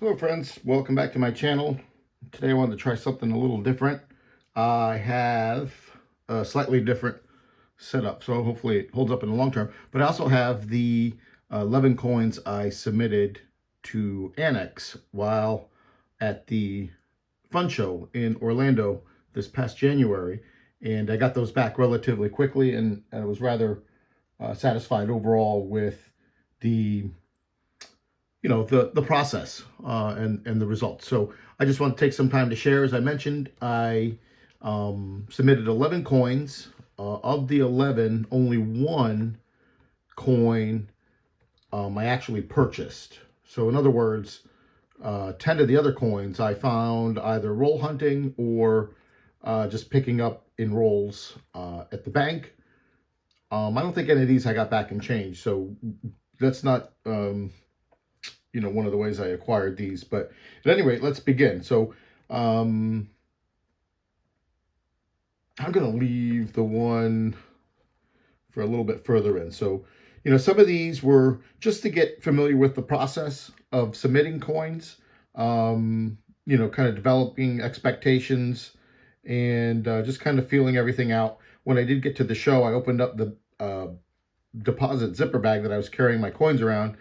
Hello friends, welcome back to my channel. Today I wanted to try something a little different. I have a slightly different setup, so hopefully it holds up in the long term. But I also have the 11 coins I submitted to Anacs while at the fun show in Orlando this past January. And I got those back relatively quickly, and I was rather satisfied overall with the the process and the results. So I just want to take some time to share. As I mentioned, I submitted 11 coins. Of the 11, only one coin I actually purchased. So in other words, 10 of the other coins I found either roll hunting or just picking up in rolls at the bank. I don't think any of these I got back in change, so that's not one of the ways I acquired these. But at any rate, let's begin. So I'm going to leave the one for a little bit further in. So, some of these were just to get familiar with the process of submitting coins, kind of developing expectations and just kind of feeling everything out. When I did get to the show, I opened up the deposit zipper bag that I was carrying my coins around,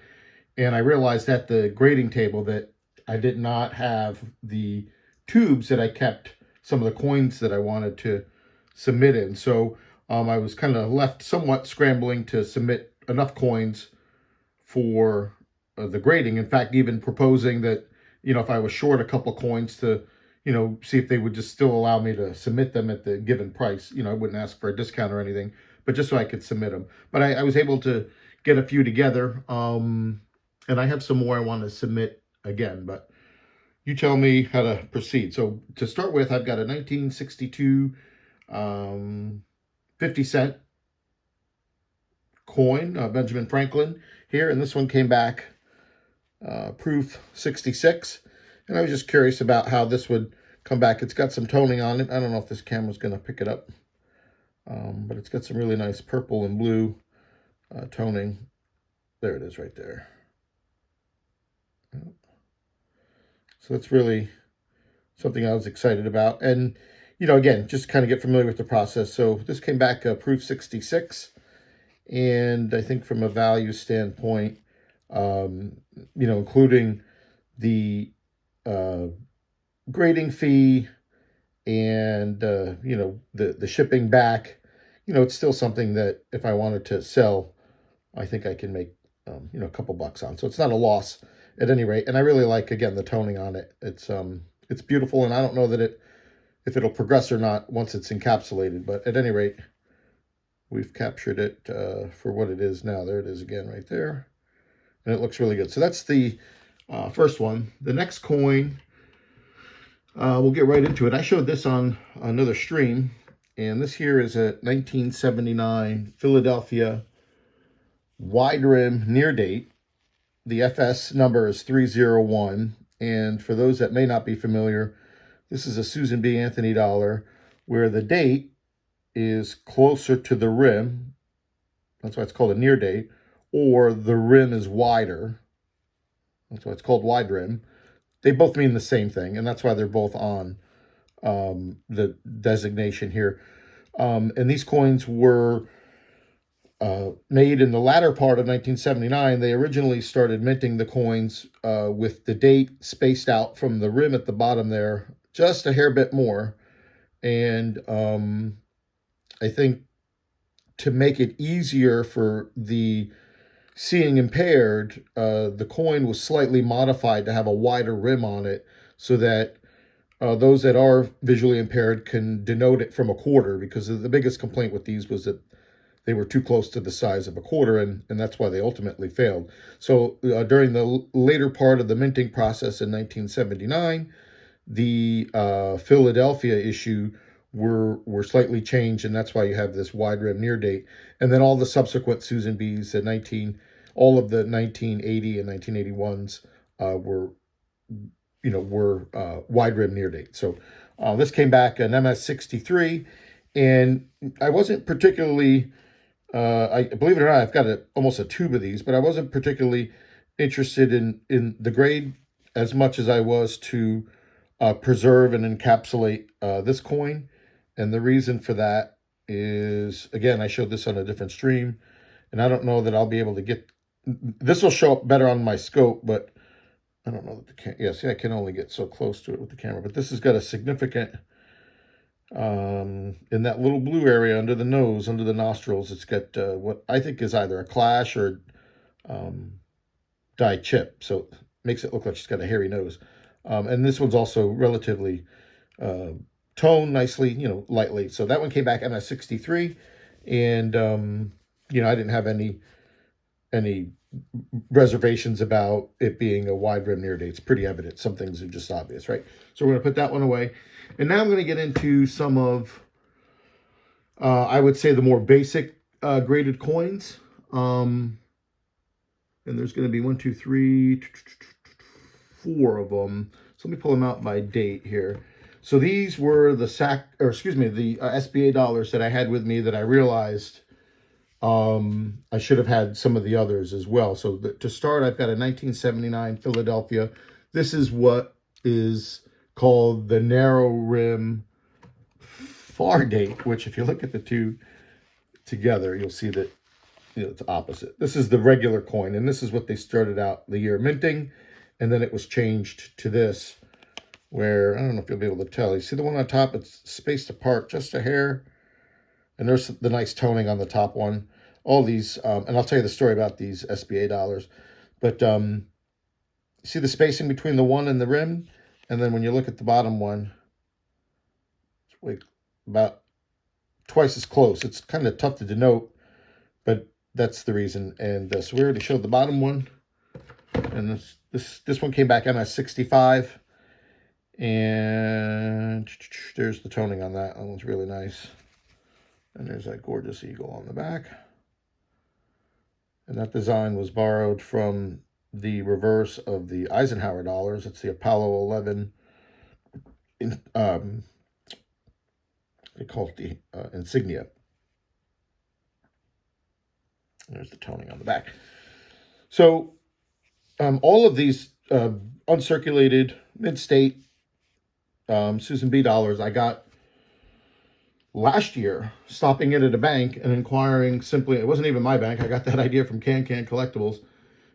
and I realized at the grading table that I did not have the tubes that I kept some of the coins that I wanted to submit in. So I was kind of left somewhat scrambling to submit enough coins for the grading. In fact, even proposing that, if I was short a couple of coins to, see if they would just still allow me to submit them at the given price. I wouldn't ask for a discount or anything, but just so I could submit them. But I was able to get a few together. And I have some more I want to submit again, but you tell me how to proceed. So to start with, I've got a 1962 50-cent coin, Benjamin Franklin here, and this one came back proof 66. And I was just curious about how this would come back. It's got some toning on it. I don't know if this camera's going to pick it up, but it's got some really nice purple and blue toning. There it is right there. So that's really something I was excited about. And, again, just kind of get familiar with the process. So this came back proof 66. And I think from a value standpoint, including the grading fee and, the shipping back, it's still something that if I wanted to sell, I think I can make, a couple bucks on. So it's not a loss at any rate. And I really like, again, the toning on it. It's beautiful, and I don't know that if it'll progress or not once it's encapsulated, but at any rate, we've captured it for what it is now. There it is again right there, and it looks really good. So that's the first one. The next coin, we'll get right into it. I showed this on another stream, and this here is a 1979 Philadelphia wide rim near date. The FS number is 301. And for those that may not be familiar, this is a Susan B. Anthony dollar where the date is closer to the rim. That's why it's called a near date. Or the rim is wider. That's why it's called wide rim. They both mean the same thing, and that's why they're both on the designation here. And these coins were made in the latter part of 1979. They originally started minting the coins with the date spaced out from the rim at the bottom there, just a hair bit more. And I think to make it easier for the seeing impaired, the coin was slightly modified to have a wider rim on it so that those that are visually impaired can denote it from a quarter, because the biggest complaint with these was that they were too close to the size of a quarter, and that's why they ultimately failed. So during the later part of the minting process in 1979, the Philadelphia issue were slightly changed, and that's why you have this wide rim near date. And then all the subsequent Susan B's, all of the 1980 and 1981s were wide rim near date. So this came back an MS63, and I wasn't particularly I believe it or not, I've got almost a tube of these, but I wasn't particularly interested in the grade as much as I was to preserve and encapsulate this coin. And the reason for that is, again, I showed this on a different stream, and I don't know that I'll be able to get, this will show up better on my scope, but I don't know that yeah, see, I can only get so close to it with the camera, but this has got a significant, in that little blue area under the nose, under the nostrils, it's got what I think is either a clash or dye chip. So it makes it look like she's got a hairy nose. And this one's also relatively toned nicely, lightly. So that one came back MS63, and I didn't have any reservations about it being a wide rim near date. It's pretty evident. Some things are just obvious, right? So we're going to put that one away. And now I'm going to get into some of, I would say, the more basic graded coins. And there's going to be 1, 2, 3, 4 of them. So let me pull them out by date here. So these were the SBA dollars that I had with me that I realized I should have had some of the others as well. So to start, I've got a 1979 Philadelphia. This is what is called the narrow rim far date, which if you look at the two together, you'll see that it's opposite. This is the regular coin, and this is what they started out the year minting, and then it was changed to this, where, I don't know if you'll be able to tell. You see the one on top? It's spaced apart just a hair. And there's the nice toning on the top one. All these, and I'll tell you the story about these SBA dollars. But see the spacing between the one and the rim? And then when you look at the bottom one, it's about twice as close. It's kind of tough to denote, but that's the reason. And so we already showed the bottom one. And this one came back MS65. And there's the toning on that. That one's really nice. And there's that gorgeous eagle on the back. And that design was borrowed from the reverse of the Eisenhower dollars. It's the Apollo 11. They call it the insignia. There's the toning on the back. So all of these uncirculated, mid-state Susan B dollars I got last year, stopping in at a bank and inquiring simply. It wasn't even my bank. I got that idea from Can Collectibles,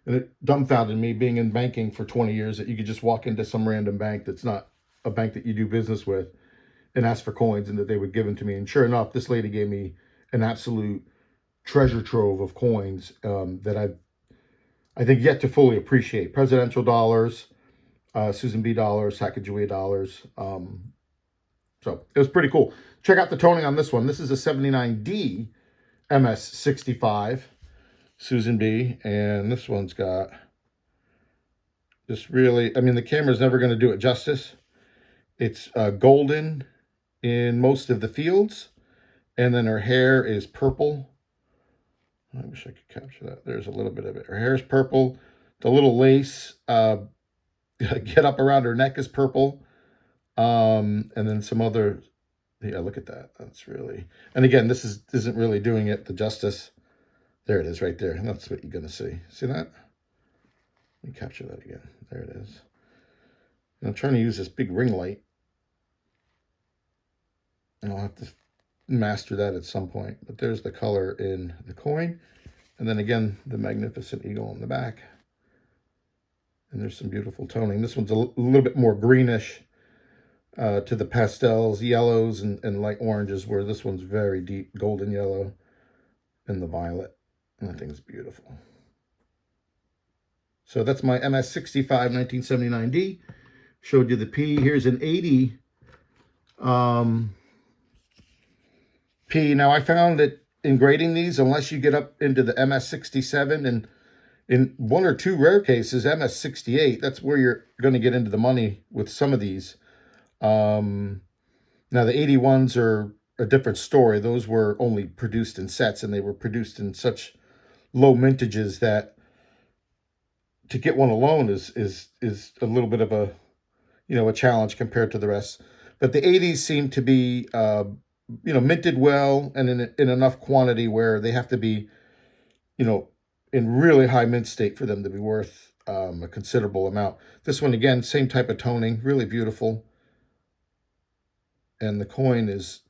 and it dumbfounded me, being in banking for 20 years, that you could just walk into some random bank that's not a bank that you do business with and ask for coins, and that they would give them to me. And sure enough, this lady gave me an absolute treasure trove of coins that I think yet to fully appreciate. Presidential dollars, Susan B dollars, Sacagawea dollars. So it was pretty cool. Check out the toning on this one. This is a 79D MS65 Susan B. And this one's got this really, I mean, the camera's never going to do it justice. It's golden in most of the fields. And then her hair is purple. I wish I could capture that. There's a little bit of it. Her hair is purple. The little lace get up around her neck is purple. And then some other, yeah, look at that. That's really, and again, this isn't really doing it the justice. There it is right there. And that's what you're going to see. See that? Let me capture that again. There it is. And I'm trying to use this big ring light. And I'll have to master that at some point. But there's the color in the coin. And then again, the magnificent eagle on the back. And there's some beautiful toning. This one's a little bit more greenish to the pastels, yellows, and light oranges, where this one's very deep golden yellow and the violet. And that thing's beautiful. So that's my MS65 1979D. Showed you the P. Here's an 80 P. Now, I found that in grading these, unless you get up into the MS67 and in one or two rare cases, MS68, that's where you're going to get into the money with some of these. Now, the 81s are a different story. Those were only produced in sets, and they were produced in such low mintages that to get one alone is a little bit of a challenge compared to the rest. But the 80s seem to be minted well and in enough quantity where they have to be in really high mint state for them to be worth a considerable amount. This one, again, same type of toning, really beautiful. And the coin is,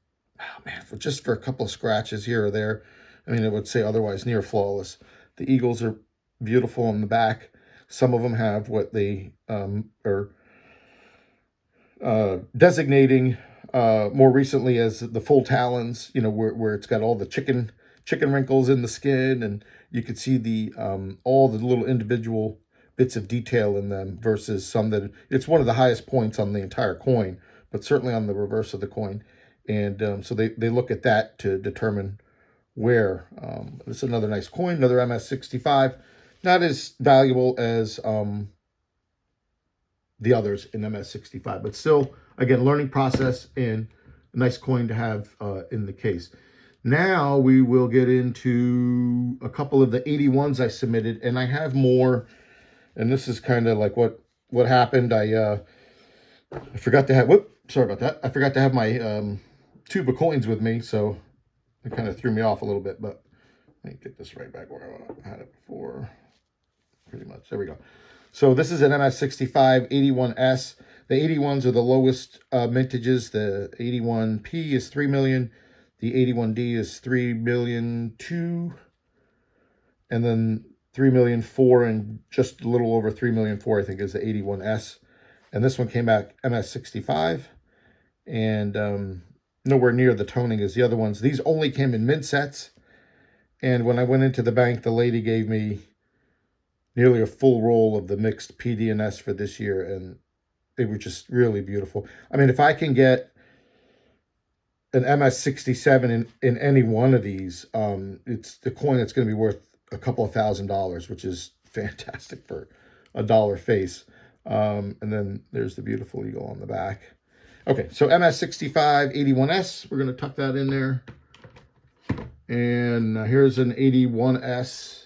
oh man, just for a couple of scratches here or there, I mean, I would say otherwise near flawless. The eagles are beautiful on the back. Some of them have what they are designating more recently as the full talons, where it's got all the chicken wrinkles in the skin, and you could see the all the little individual bits of detail in them, versus some that it's one of the highest points on the entire coin, but certainly on the reverse of the coin. And so they look at that to determine where. This is another nice coin, another MS65, not as valuable as the others in MS65, but still, again, learning process and a nice coin to have in the case. Now we will get into a couple of the 81s I submitted, and I have more, and this is kind of like what happened. I forgot to have, sorry about that. I forgot to have my tube of coins with me, so it kind of threw me off a little bit, but let me get this right back where I had it before. Pretty much, there we go. So this is an MS65 81S. The 81s are the lowest mintages. The 81P is 3 million. The 81D is 3 million 2. And then 3 million 4, and just a little over 3 million 4, I think, is the 81S. And this one came back MS65. And nowhere near the toning as the other ones. These only came in mint sets. And when I went into the bank, the lady gave me nearly a full roll of the mixed PD and S for this year, and they were just really beautiful. I mean, if I can get an MS67 in any one of these, it's the coin that's going to be worth a couple of $1,000s, which is fantastic for a dollar face. And then there's the beautiful eagle on the back. Okay, so MS65 81S, we're going to tuck that in there. And here's an 81S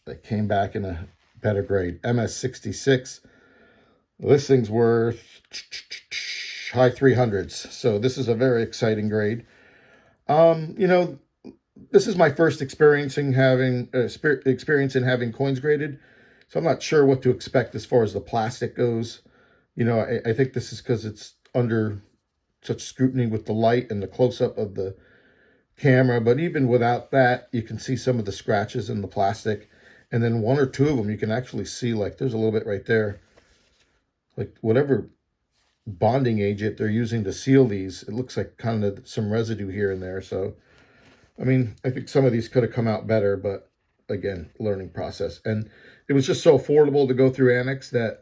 that came back in a better grade, MS66. This thing's worth high 300s. So this is a very exciting grade. This is my first experience in having coins graded, so I'm not sure what to expect as far as the plastic goes. I think this is because it's under such scrutiny with the light and the close-up of the camera, but even without that, you can see some of the scratches in the plastic. And then one or two of them, you can actually see, like, there's a little bit right there. Like, whatever bonding agent they're using to seal these, it looks like kind of some residue here and there. So, I mean, I think some of these could have come out better, but again, learning process. And it was just so affordable to go through Anacs that,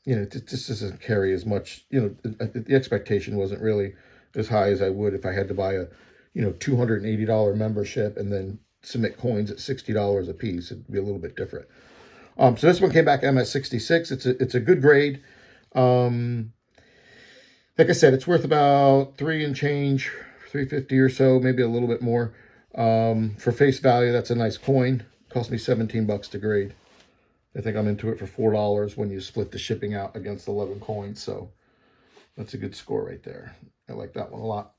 it just doesn't carry as much, the expectation wasn't really as high as I would if I had to buy a, $280 membership and then submit coins at $60 a piece. It'd be a little bit different. So this one came back MS66. It's a good grade. Like I said, it's worth about $3 and change, $3.50 or so, maybe a little bit more. For face value, that's a nice coin. It cost me $17 to grade. I think I'm into it for $4 when you split the shipping out against 11 coins. So that's a good score right there. I like that one a lot.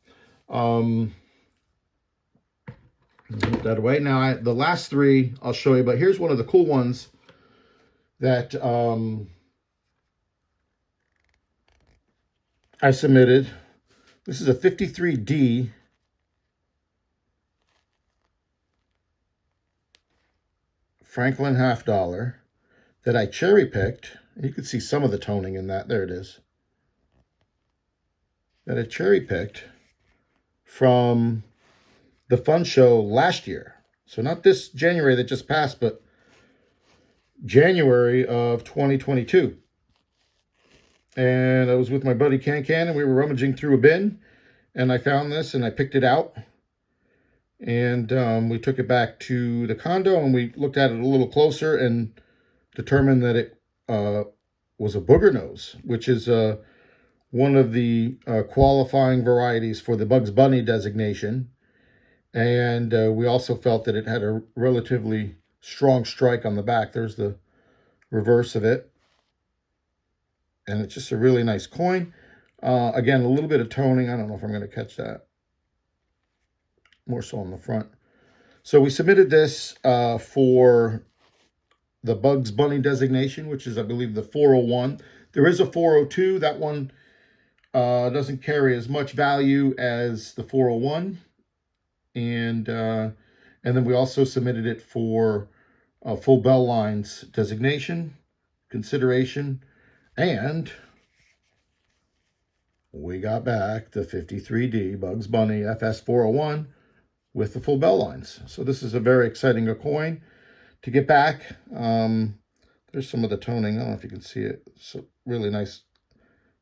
Put that away. Now, the last three I'll show you, but here's one of the cool ones that I submitted. This is a 53D Franklin $50 that I cherry picked. You can see some of the toning in that. There it is. That I cherry picked from the fun show last year. So not this January that just passed, but January of 2022. And I was with my buddy Can, and we were rummaging through a bin, and I found this, and I picked it out. And we took it back to the condo, and we looked at it a little closer and determined that it was a booger nose, which is one of the qualifying varieties for the Bugs Bunny designation. And we also felt that it had a relatively strong strike on the back. There's the reverse of it. And it's just a really nice coin. Again, a little bit of toning. I don't know if I'm going to catch that. More so on the front. So we submitted this for the Bugs Bunny designation, which is, I believe, the 401. There is a 402. That one doesn't carry as much value as the 401. And then we also submitted it for full bell lines designation, consideration, and we got back the 53D Bugs Bunny FS 401 with the full bell lines. So this is a very exciting coin to get back. There's some of the toning. I don't know if you can see it. It's a really nice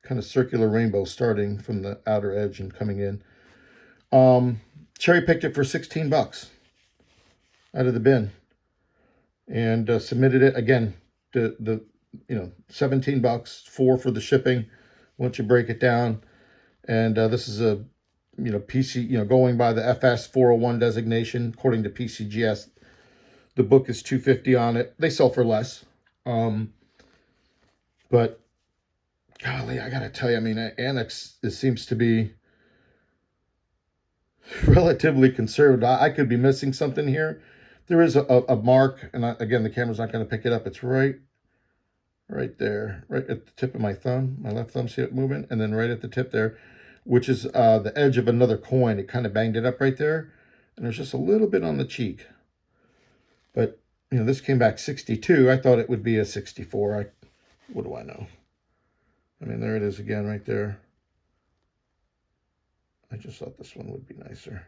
kind of circular rainbow starting from the outer edge and coming in. Cherry picked it for 16 bucks out of the bin and submitted it again. The 17 bucks, 4 for the shipping once you break it down. And this is a PC, going by the FS 401 designation according to PCGS. The book is $250 on it. They sell for less. But golly, I gotta tell you, I mean, Anacs, it seems to be relatively conservative. I could be missing something here. There is a mark, and again, the camera's not going to pick it up. It's right there, right at the tip of my thumb, my left thumb. See it moving? And then right at the tip there, which is the edge of another coin. It kind of banged it up right there, and there's just a little bit on the cheek. But this came back 62. I thought it would be a 64. What do I know? I mean, there it is again, right there. I just thought this one would be nicer.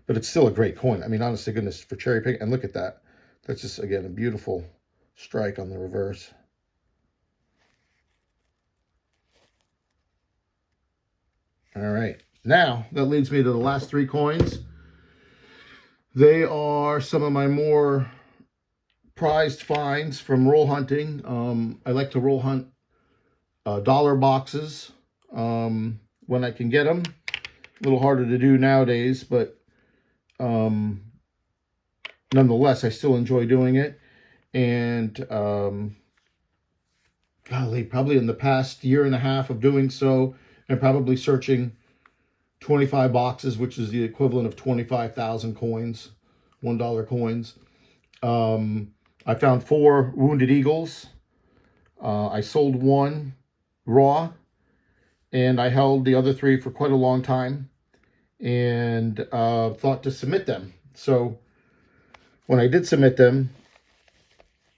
But it's still a great coin. I mean, honest to goodness, for cherry pick. And look at that. That's just, again, a beautiful strike on the reverse. All right. Now, that leads me to the last 3 coins. They are some of my more prized finds from roll hunting. I like to roll hunt dollar boxes when I can get them. A little harder to do nowadays, but nonetheless, I still enjoy doing it. And golly, probably in the past year and a half of doing so, and probably searching 25 boxes, which is the equivalent of 25,000 coins, $1 coins. I found 4 Wounded Eagles. I sold 1 raw, and I held the other 3 for quite a long time and thought to submit them. So when I did submit them,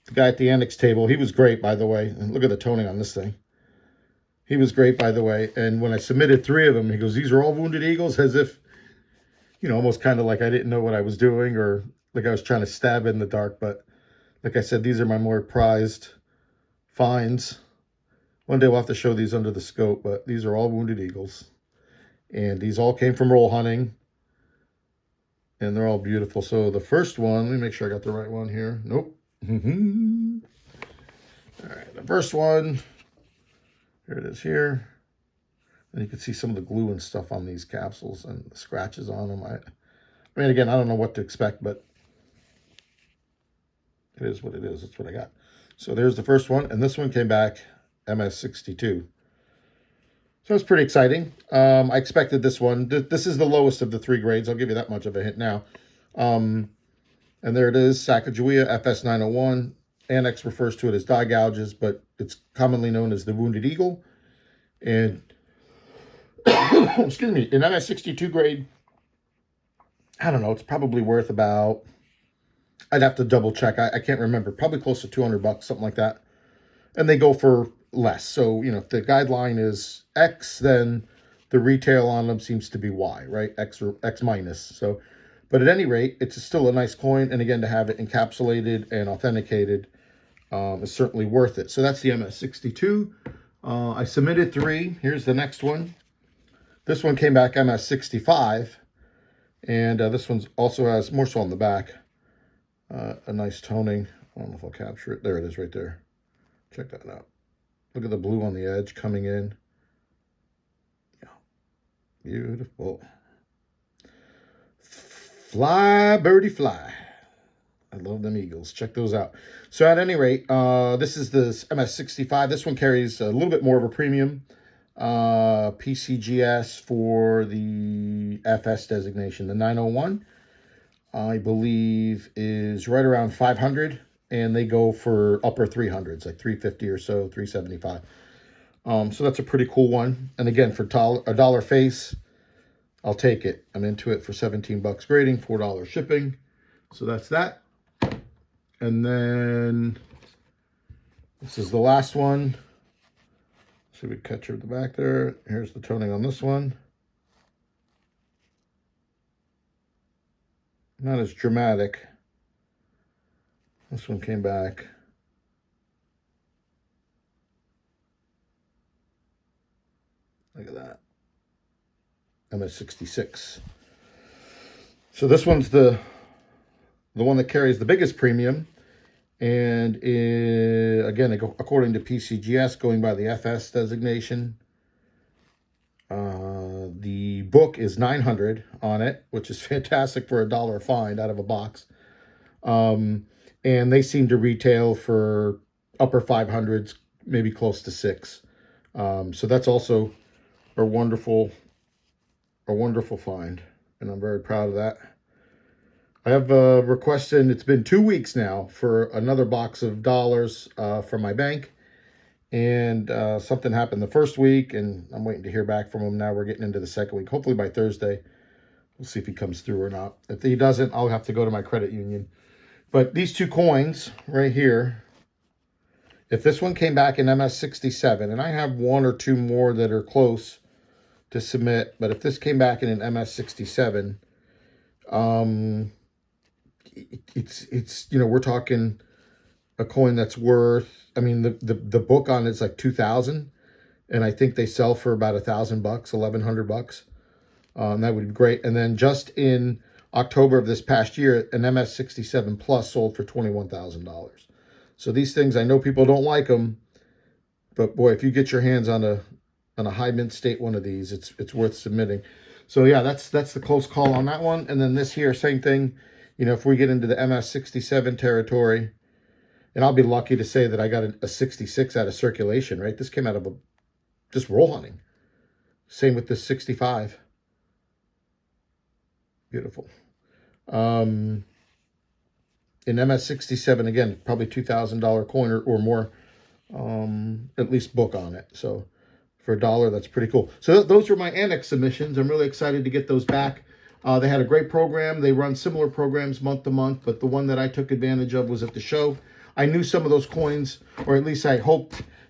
the guy at the Anacs table, he was great, by the way. And look at the toning on this thing. He was great, by the way. And when I submitted 3 of them, he goes, "These are all Wounded Eagles," as if, almost kind of like I didn't know what I was doing, or like I was trying to stab in the dark. But like I said, these are my more prized finds. One day we'll have to show these under the scope, but these are all Wounded Eagles. And these all came from roll hunting. And they're all beautiful. So the first one, let me make sure I got the right one here. Nope. All right, the first one, here it is here. And you can see some of the glue and stuff on these capsules and the scratches on them. I mean, again, I don't know what to expect, but it is what it is. That's what I got. So there's the first one. And this one came back MS62. So it's pretty exciting. I expected this one. This is the lowest of the 3 grades. I'll give you that much of a hint now. And there it is, Sacagawea FS901. Anacs refers to it as die gouges, but it's commonly known as the Wounded Eagle. And, excuse me, in MS62 grade, I don't know, it's probably worth about, I'd have to double check. I can't remember. Probably close to 200 bucks, something like that. And they go for less. So, if the guideline is X, then the retail on them seems to be Y, right? X or X minus. So, but at any rate, it's still a nice coin. And again, to have it encapsulated and authenticated is certainly worth it. So that's the MS62. I submitted 3. Here's the next one. This one came back MS65. And this one also has, more so on the back, a nice toning. I don't know if I'll capture it. There it is right there. Check that out. Look at the blue on the edge coming in. Yeah. Beautiful. Fly, birdie, fly. I love them Eagles. Check those out. So at any rate, this is the MS65. This one carries a little bit more of a premium. PCGS for the FS designation, the 901. I believe, is right around 500, and they go for upper 300s, like 350 or so, 375. So that's a pretty cool one. And again, for a dollar face, I'll take it. I'm into it for 17 bucks grading, $4 shipping. So that's that. And then this is the last one. See, we catch her at the back there. Here's the toning on this one. Not as dramatic. This one came back. Look at that. MS66. So this one's the one that carries the biggest premium. And again, according to PCGS, going by the FS designation, the book is 900 on it, which is fantastic for $1 find out of a box. And they seem to retail for upper 500s, maybe close to 6. So that's also a wonderful find, and I'm very proud of that. I have requested, it's been 2 weeks now, for another box of dollars from my bank. And something happened the first week, and I'm waiting to hear back from him. Now we're getting into the second week. Hopefully by Thursday, we'll see if he comes through or not. If he doesn't, I'll have to go to my credit union. But these two coins right here, if this one came back in MS67, and I have one or two more that are close to submit, but if this came back in an MS67, it's we're talking a coin that's worth, I mean, the book on it's like 2,000, and I think they sell for about $1,000, $1,100. That would be great. And then just in October of this past year, an MS67 Plus sold for $21,000. So these things, I know people don't like them, but boy, if you get your hands on a high mint state one of these, it's worth submitting. So yeah, that's the close call on that one. And then this here, same thing. If we get into the MS67 territory, and I'll be lucky to say that I got a 66 out of circulation, right? This came out of just roll hunting. Same with this 65. Beautiful. In MS67, again, probably $2,000 coin or more, at least book on it. So for $1, that's pretty cool. So those were my Anacs submissions. I'm really excited to get those back. They had a great program. They run similar programs month to month, but the one that I took advantage of was at the show. I knew some of those coins, or at least I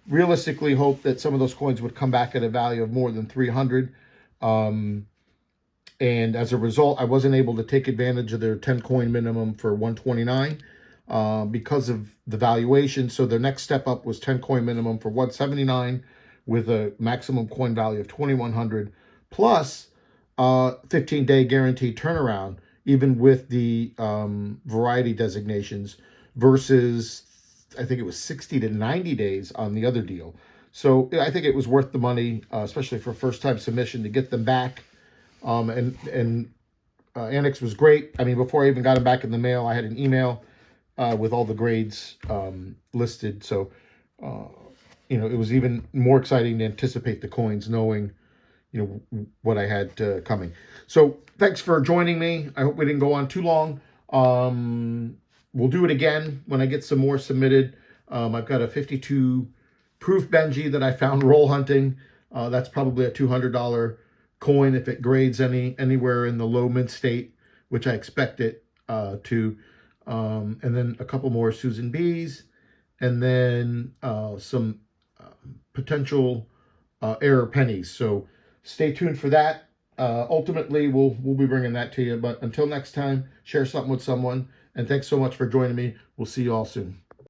realistically hoped that some of those coins would come back at a value of more than 300. And as a result, I wasn't able to take advantage of their 10 coin minimum for 129 because of the valuation. So their next step up was 10 coin minimum for 179 with a maximum coin value of 2,100 plus 15-day guaranteed turnaround, even with the variety designations, versus I think it was 60 to 90 days on the other deal. So I think it was worth the money, especially for first-time submission, to get them back. And Anacs was great. I mean, before I even got them back in the mail, I had an email with all the grades listed. So, it was even more exciting to anticipate the coins, knowing, what I had coming. So thanks for joining me. I hope we didn't go on too long. We'll do it again when I get some more submitted. I've got a 52 proof Benji that I found roll hunting. That's probably a $200 coin if it grades anywhere in the low mint state, which I expect it to. And then a couple more Susan B's, and then some potential error pennies. So stay tuned for that. Ultimately, we'll be bringing that to you. But until next time, share something with someone. And thanks so much for joining me. We'll see you all soon.